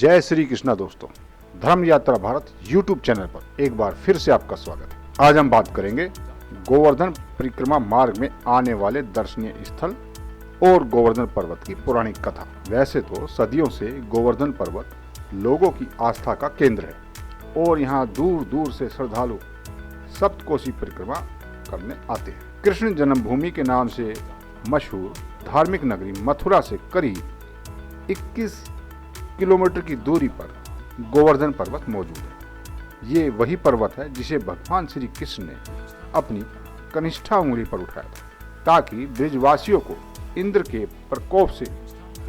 जय श्री कृष्णा दोस्तों, धर्म यात्रा भारत यूट्यूब चैनल पर एक बार फिर से आपका स्वागत है। आज हम बात करेंगे गोवर्धन परिक्रमा मार्ग में आने वाले दर्शनीय स्थल और गोवर्धन पर्वत की पौराणिक कथा। वैसे तो सदियों से गोवर्धन पर्वत लोगों की आस्था का केंद्र है और यहाँ दूर दूर से श्रद्धालु सप्तकोशी परिक्रमा करने आते हैं। कृष्ण जन्मभूमि के नाम से मशहूर धार्मिक नगरी मथुरा से करीब 21 किलोमीटर की दूरी पर गोवर्धन पर्वत मौजूद है। ये वही पर्वत है जिसे भगवान श्री कृष्ण ने अपनी कनिष्ठा उंगली पर उठाया था ताकि ब्रिजवासियों को इंद्र के प्रकोप से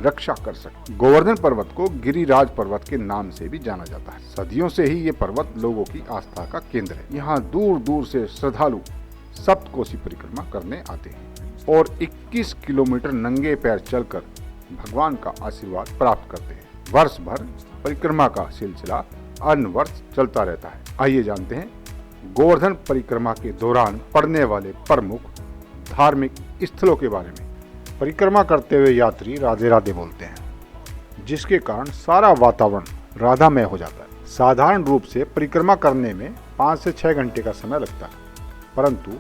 रक्षा कर सके। गोवर्धन पर्वत को गिरिराज पर्वत के नाम से भी जाना जाता है। सदियों से ही ये पर्वत लोगों की आस्था का केंद्र है। यहाँ दूर दूर से श्रद्धालु सप्तकोशी परिक्रमा करने आते हैं और 21 किलोमीटर नंगे पैर चलकर भगवान का आशीर्वाद प्राप्त करते हैं। वर्ष भर परिक्रमा का सिलसिला अनवर्ष चलता रहता है। आइए जानते हैं गोवर्धन परिक्रमा के दौरान पड़ने वाले प्रमुख धार्मिक स्थलों के बारे में। परिक्रमा करते हुए यात्री राधे राधे बोलते हैं, जिसके कारण सारा वातावरण राधामय हो जाता है। साधारण रूप से परिक्रमा करने में 5 से 6 घंटे का समय लगता है, परंतु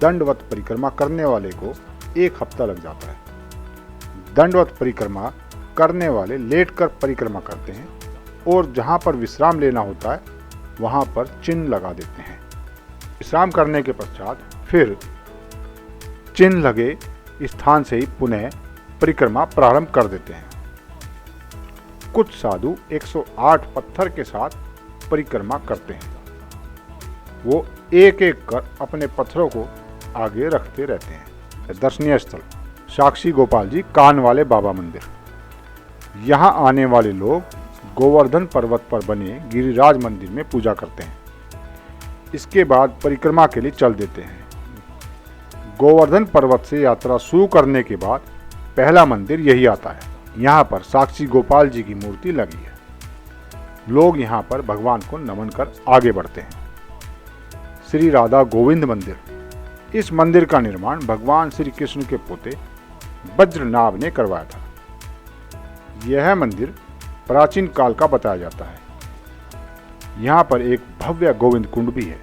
दंडवत परिक्रमा करने वाले को 1 हफ्ता लग जाता है। दंडवत परिक्रमा करने वाले लेटकर परिक्रमा करते हैं और जहां पर विश्राम लेना होता है वहां पर चिन्ह लगा देते हैं। विश्राम करने के पश्चात फिर चिन्ह लगे स्थान से ही पुनः परिक्रमा प्रारंभ कर देते हैं। कुछ साधु 108 पत्थर के साथ परिक्रमा करते हैं। वो एक एक कर अपने पत्थरों को आगे रखते रहते हैं। दर्शनीय स्थल साक्षी गोपाल जी कान वाले बाबा मंदिर। यहाँ आने वाले लोग गोवर्धन पर्वत पर बने गिरिराज मंदिर में पूजा करते हैं। इसके बाद परिक्रमा के लिए चल देते हैं। गोवर्धन पर्वत से यात्रा शुरू करने के बाद पहला मंदिर यही आता है। यहाँ पर साक्षी गोपाल जी की मूर्ति लगी है। लोग यहाँ पर भगवान को नमन कर आगे बढ़ते हैं। श्री राधा गोविंद मंदिर। इस मंदिर का निर्माण भगवान श्री कृष्ण के पोते वज्रनाभ ने करवाया था। यह मंदिर प्राचीन काल का बताया जाता है। यहाँ पर एक भव्य गोविंद कुंड भी है।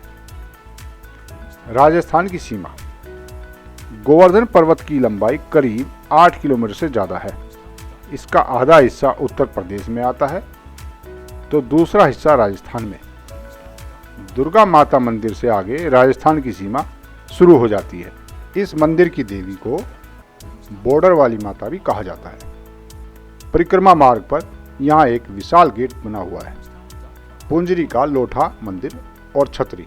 राजस्थान की सीमा। गोवर्धन पर्वत की लंबाई करीब 8 किलोमीटर से ज़्यादा है। इसका आधा हिस्सा उत्तर प्रदेश में आता है तो दूसरा हिस्सा राजस्थान में। दुर्गा माता मंदिर से आगे राजस्थान की सीमा शुरू हो जाती है। इस मंदिर की देवी को बॉर्डर वाली माता भी कहा जाता है। परिक्रमा मार्ग पर यहाँ एक विशाल गेट बना हुआ है। पुंजरी का लोठा मंदिर और छतरी।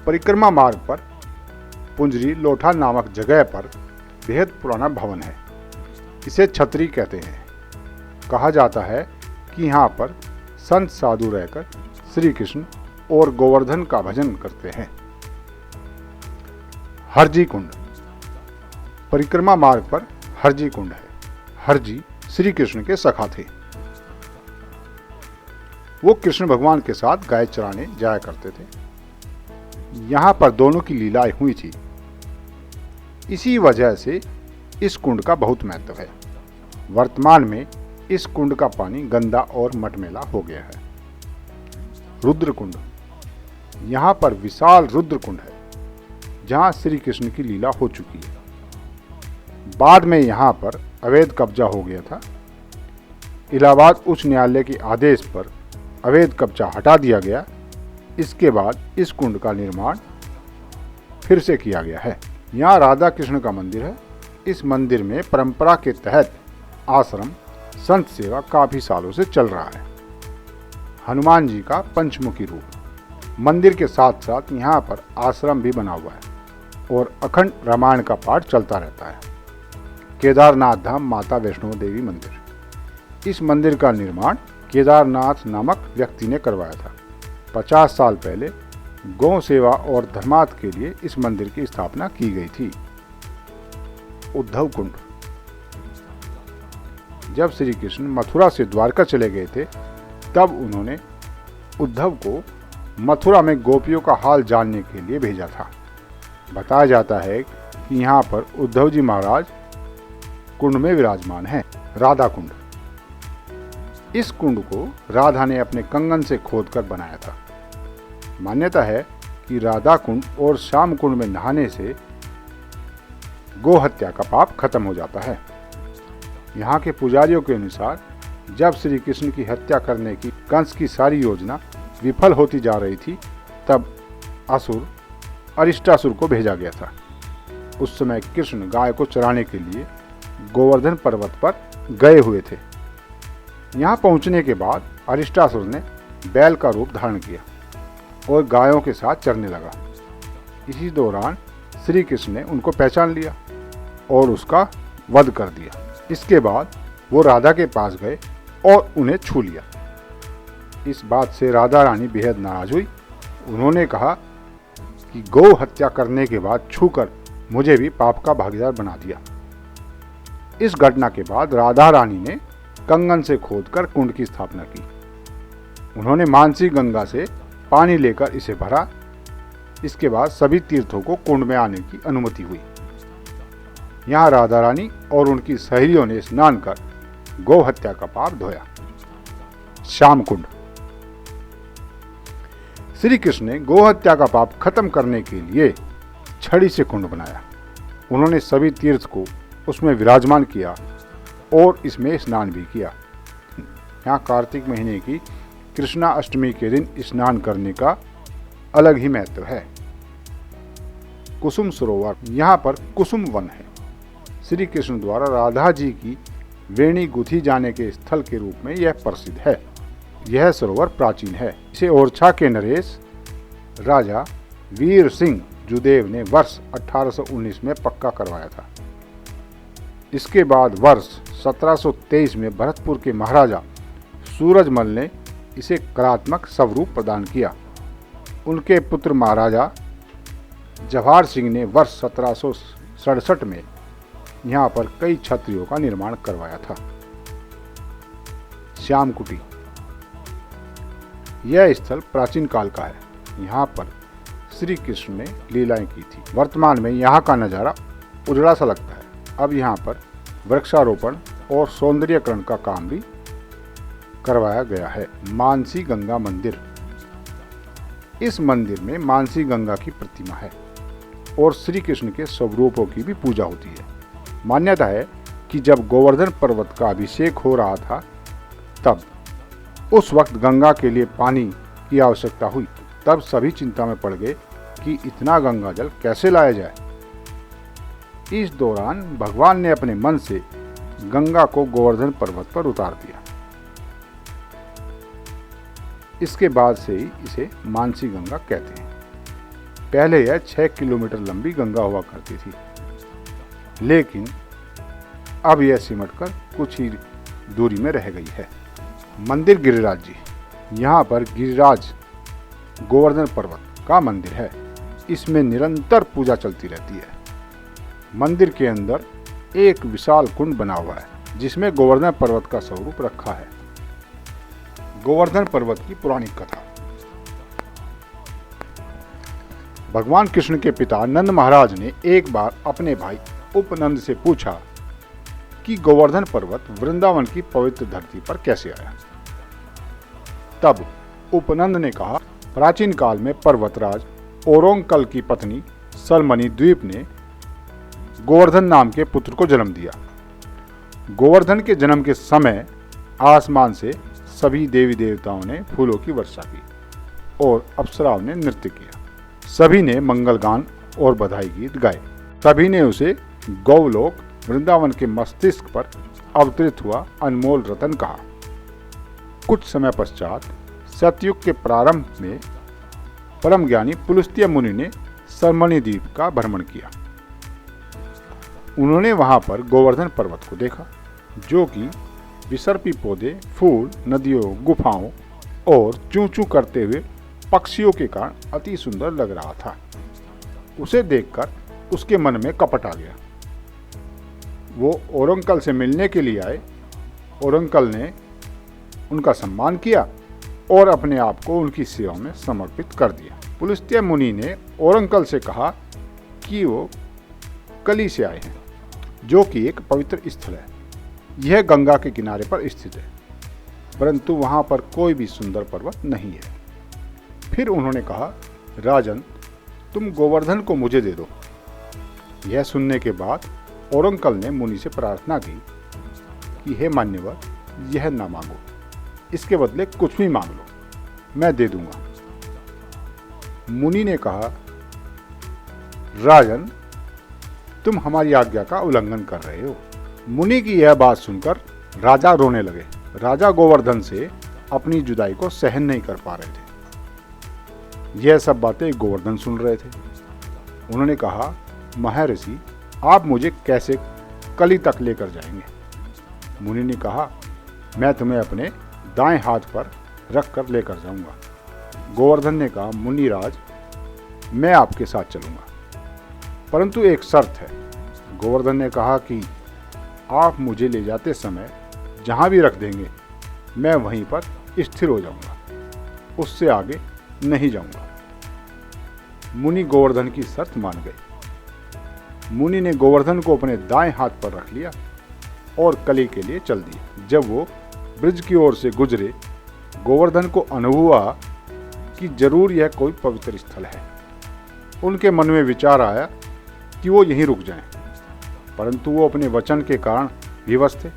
परिक्रमा मार्ग पर पुंजरी लोठा नामक जगह पर बेहद पुराना भवन है। इसे छतरी कहते हैं। कहा जाता है कि यहाँ पर संत साधु रहकर श्री कृष्ण और गोवर्धन का भजन करते हैं। हरजी कुंड। परिक्रमा मार्ग पर हरजी कुंड है। हरजी श्री कृष्ण के सखा थे। वो कृष्ण भगवान के साथ गाय चराने जाया करते थे। यहाँ पर दोनों की लीलाएं हुई थी। इसी वजह से इस कुंड का बहुत महत्व है। वर्तमान में इस कुंड का पानी गंदा और मटमैला हो गया है। रुद्र कुंड। यहाँ पर विशाल रुद्र कुंड है जहाँ श्री कृष्ण की लीला हो चुकी है। बाद में यहाँ पर अवैध कब्जा हो गया था। इलाहाबाद उच्च न्यायालय के आदेश पर अवैध कब्जा हटा दिया गया। इसके बाद इस कुंड का निर्माण फिर से किया गया है। यहाँ राधा कृष्ण का मंदिर है। इस मंदिर में परंपरा के तहत आश्रम संत सेवा काफी सालों से चल रहा है। हनुमान जी का पंचमुखी रूप। मंदिर के साथ साथ यहाँ पर आश्रम भी बना हुआ है और अखंड रामायण का पाठ चलता रहता है। केदारनाथ धाम माता वैष्णो देवी मंदिर। इस मंदिर का निर्माण केदारनाथ नामक व्यक्ति ने करवाया था। 50 साल पहले गौ सेवा और धर्मार्थ के लिए इस मंदिर की स्थापना की गई थी। उद्धव कुंड। जब श्री कृष्ण मथुरा से द्वारका चले गए थे तब उन्होंने उद्धव को मथुरा में गोपियों का हाल जानने के लिए भेजा था। बताया जाता है कि यहाँ पर उद्धव जी महाराज कुंड में विराजमान हैं। राधा कुंड। इस कुंड को राधा ने अपने कंगन से खोदकर बनाया था। मान्यता है कि राधा कुंड और श्याम कुंड में नहाने से गौ हत्या का पाप खत्म हो जाता है। यहाँ के पुजारियों के अनुसार जब श्री कृष्ण की हत्या करने की कंस की सारी योजना विफल होती जा रही थी, तब असुर अरिष्टासुर को भेजा गया था। उस समय कृष्ण गाय को चराने के लिए गोवर्धन पर्वत पर गए हुए थे। यहाँ पहुँचने के बाद अरिष्टासुर ने बैल का रूप धारण किया और गायों के साथ चरने लगा। इसी दौरान श्री कृष्ण ने उनको पहचान लिया और उसका वध कर दिया। इसके बाद वो राधा के पास गए और उन्हें छू लिया। इस बात से राधा रानी बेहद नाराज हुई। उन्होंने कहा कि गौ हत्या करने के बाद छूकर मुझे भी पाप का भागीदार बना दिया। इस घटना के बाद राधा रानी ने कंगन से खोदकर कुंड की स्थापना की। उन्होंने मानसी गंगा से पानी लेकर इसे भरा। इसके बाद सभी तीर्थों को कुंड में आने की अनुमति हुई। यहाँ राधा रानी और उनकी सहेलियों ने स्नान कर गौ हत्या का पाप धोया। श्याम कुंड। श्री कृष्ण ने गौ हत्या का पाप खत्म करने के लिए छड़ी से कुंड बनाया। उन्होंने सभी तीर्थ को उसमें विराजमान किया और इसमें स्नान भी किया। यहाँ कार्तिक महीने की कृष्णा अष्टमी के दिन स्नान करने का अलग ही महत्व है। कुसुम सरोवर। यहाँ पर कुसुम वन है। श्री कृष्ण द्वारा राधा जी की वेणी गुथी जाने के स्थल के रूप में यह प्रसिद्ध है। यह सरोवर प्राचीन है। इसे ओरछा के नरेश राजा वीर सिंह जुदेव ने वर्ष 1819 में पक्का करवाया था। इसके बाद वर्ष 1723 में भरतपुर के महाराजा सूरजमल ने इसे कलात्मक स्वरूप प्रदान किया। उनके पुत्र महाराजा जवाहर सिंह ने वर्ष 1767 में यहाँ पर कई छत्रियों का निर्माण करवाया था। श्याम कुटी। यह स्थल प्राचीन काल का है। यहाँ पर श्री कृष्ण ने लीलाएं की थी। वर्तमान में यहाँ का नज़ारा उजड़ा सा लगता है। अब यहाँ पर वृक्षारोपण और सौंदर्यीकरण का काम भी करवाया गया है। मानसी गंगा मंदिर। इस मंदिर में मानसी गंगा की प्रतिमा है और श्री कृष्ण के स्वरूपों की भी पूजा होती है। मान्यता है कि जब गोवर्धन पर्वत का अभिषेक हो रहा था, तब उस वक्त गंगा के लिए पानी की आवश्यकता हुई। तब सभी चिंता में पड़ गए कि इतना गंगा जल कैसे लाया जाए। इस दौरान भगवान ने अपने मन से गंगा को गोवर्धन पर्वत पर उतार दिया। इसके बाद से ही इसे मानसी गंगा कहते हैं। पहले यह 6 किलोमीटर लंबी गंगा हुआ करती थी, लेकिन अब यह सिमटकर कुछ ही दूरी में रह गई है। मंदिर गिरिराज जी। यहाँ पर गिरिराज गोवर्धन पर्वत का मंदिर है। इसमें निरंतर पूजा चलती रहती है। मंदिर के अंदर एक विशाल कुंड बना हुआ है, जिसमें गोवर्धन पर्वत का स्वरूप रखा है। गोवर्धन पर्वत की पौराणिक कथा। भगवान कृष्ण के पिता नंद महाराज ने एक बार अपने भाई उपनंद से पूछा कि गोवर्धन पर्वत वृंदावन की पवित्र धरती पर कैसे आया। तब उपनंद ने कहा, प्राचीन काल में पर्वतराज ओरोंकल की पत्नी सलमनी द्वीप ने गोवर्धन नाम के पुत्र को जन्म दिया। गोवर्धन के जन्म के समय आसमान से सभी देवी देवताओं ने फूलों की वर्षा की और अप्सराओं ने नृत्य किया। सभी ने मंगल गान और बधाई गीत गाए। सभी ने उसे गौलोक वृंदावन के मस्तिष्क पर अवतरित हुआ अनमोल रतन कहा। कुछ समय पश्चात सतयुग के प्रारंभ में परम ज्ञानी पुलस्त्य मुनि ने सलमनी द्वीप का भ्रमण किया। उन्होंने वहां पर गोवर्धन पर्वत को देखा, जो कि विसर्पी पौधे, फूल, नदियों, गुफाओं और चूं चूं करते हुए पक्षियों के कारण अति सुंदर लग रहा था। उसे देखकर उसके मन में कपट आ गया। वो ओरोंकल से मिलने के लिए आए। ओरोंकल ने उनका सम्मान किया और अपने आप को उनकी सेवा में समर्पित कर दिया। पुलस्त्य मुनि ने ओरोंकल से कहा कि वो कली से आए हैं, जो कि एक पवित्र स्थल है। यह गंगा के किनारे पर स्थित है। परंतु वहां पर कोई भी सुंदर पर्वत नहीं है। फिर उन्होंने कहा, राजन, तुम गोवर्धन को मुझे दे दो। यह सुनने के बाद औरंकल ने मुनि से प्रार्थना की कि हे मान्यवर, यह ना मांगो, इसके बदले कुछ भी मांग लो, मैं दे दूंगा। मुनि ने कहा, राजन, तुम हमारी आज्ञा का उल्लंघन कर रहे हो। मुनि की यह बात सुनकर राजा रोने लगे। राजा गोवर्धन से अपनी जुदाई को सहन नहीं कर पा रहे थे। यह सब बातें गोवर्धन सुन रहे थे। उन्होंने कहा, महर्षि, आप मुझे कैसे कली तक लेकर जाएंगे? मुनि ने कहा, मैं तुम्हें अपने दाएं हाथ पर रख कर लेकर जाऊंगा। गोवर्धन ने कहा, मुनिराज, मैं आपके साथ चलूंगा, परंतु एक शर्त है। गोवर्धन ने कहा कि आप मुझे ले जाते समय जहां भी रख देंगे, मैं वहीं पर स्थिर हो जाऊंगा, उससे आगे नहीं जाऊंगा। मुनि गोवर्धन की शर्त मान गए। मुनि ने गोवर्धन को अपने दाएं हाथ पर रख लिया और कली के लिए चल दिए। जब वो ब्रिज की ओर से गुजरे, गोवर्धन को अनुभव हुआ कि जरूर यह कोई पवित्र स्थल है। उनके मन में विचार आया कि वो यहीं रुक जाएं, परंतु वो अपने वचन के कारण विवश थे।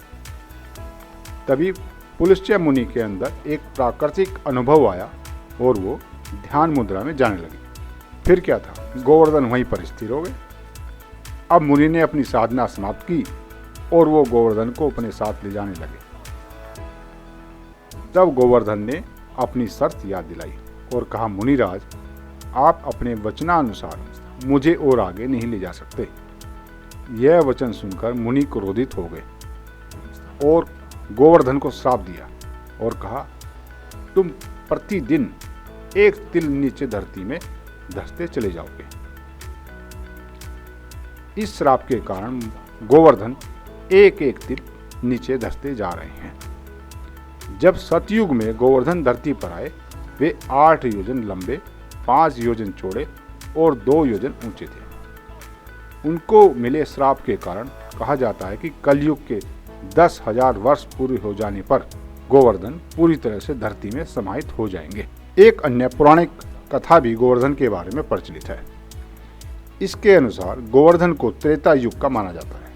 तभी पुलस्त्य मुनि के अंदर एक प्राकृतिक अनुभव आया और वो ध्यान मुद्रा में जाने लगे। फिर क्या था, गोवर्धन वहीं पर स्थिर हो गए। अब मुनि ने अपनी साधना समाप्त की और वो गोवर्धन को अपने साथ ले जाने लगे। तब गोवर्धन ने अपनी शर्त याद दिलाई और कहा, मुनिराज, आप अपने वचनानुसार मुझे और आगे नहीं ले जा सकते। यह वचन सुनकर मुनि क्रोधित हो गए और गोवर्धन को श्राप दिया और कहा, तुम प्रतिदिन एक तिल नीचे धरती में धंसते चले जाओगे। इस श्राप के कारण गोवर्धन एक एक तिल नीचे धंसते जा रहे हैं। जब सतयुग में गोवर्धन धरती पर आए, वे 8 योजन लंबे, 5 योजन चौड़े और 2 योजन ऊंचे थे। उनको मिले श्राप के कारण कहा जाता है कि कलयुग के 10,000 वर्ष पूरे हो जाने पर गोवर्धन पूरी तरह से धरती में समाहित हो जाएंगे। एक अन्य पौराणिक कथा भी गोवर्धन के बारे में प्रचलित है। इसके अनुसार गोवर्धन को त्रेता युग का माना जाता है।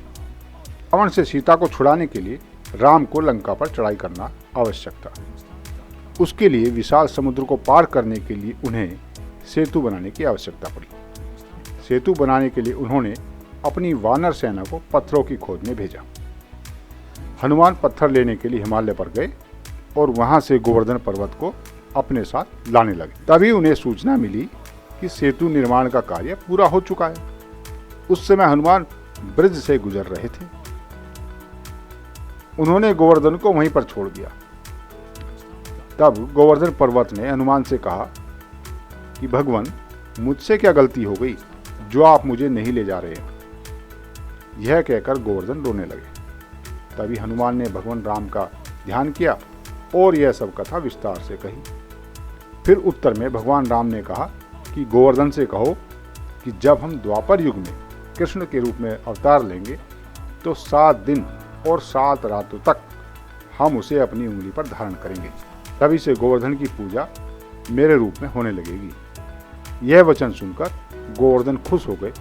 रावण से सीता को छुड़ाने के लिए राम को लंका पर चढ़ाई करना आवश्यक था। उसके लिए विशाल समुद्र को पार करने के लिए उन्हें सेतु बनाने की आवश्यकता पड़ी। सेतु बनाने के लिए उन्होंने अपनी वानर सेना को पत्थरों की खोज में भेजा। हनुमान पत्थर लेने के लिए हिमालय पर गए और वहां से गोवर्धन पर्वत को अपने साथ लाने लगे। तभी उन्हें सूचना मिली कि सेतु निर्माण का कार्य पूरा हो चुका है। उस समय हनुमान ब्रिज से गुजर रहे थे। उन्होंने गोवर्धन को वहीं पर छोड़ दिया। तब गोवर्धन पर्वत ने हनुमान से कहा कि भगवान, मुझसे क्या गलती हो गई जो आप मुझे नहीं ले जा रहे हो। यह कहकर गोवर्धन रोने लगे। तभी हनुमान ने भगवान राम का ध्यान किया और यह सब कथा विस्तार से कही। फिर उत्तर में भगवान राम ने कहा कि गोवर्धन से कहो कि जब हम द्वापर युग में कृष्ण के रूप में अवतार लेंगे तो 7 दिन और 7 रातों तक हम उसे अपनी उंगली पर धारण करेंगे। तभी से गोवर्धन की पूजा मेरे रूप में होने लगेगी। यह वचन सुनकर गोवर्धन खुश हो गए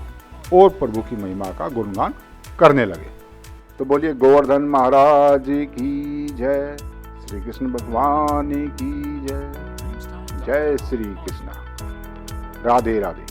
और प्रभु की महिमा का गुणगान करने लगे। तो बोलिए गोवर्धन महाराज की जय, श्री कृष्ण भगवान की जय। जय श्री कृष्ण। राधे राधे।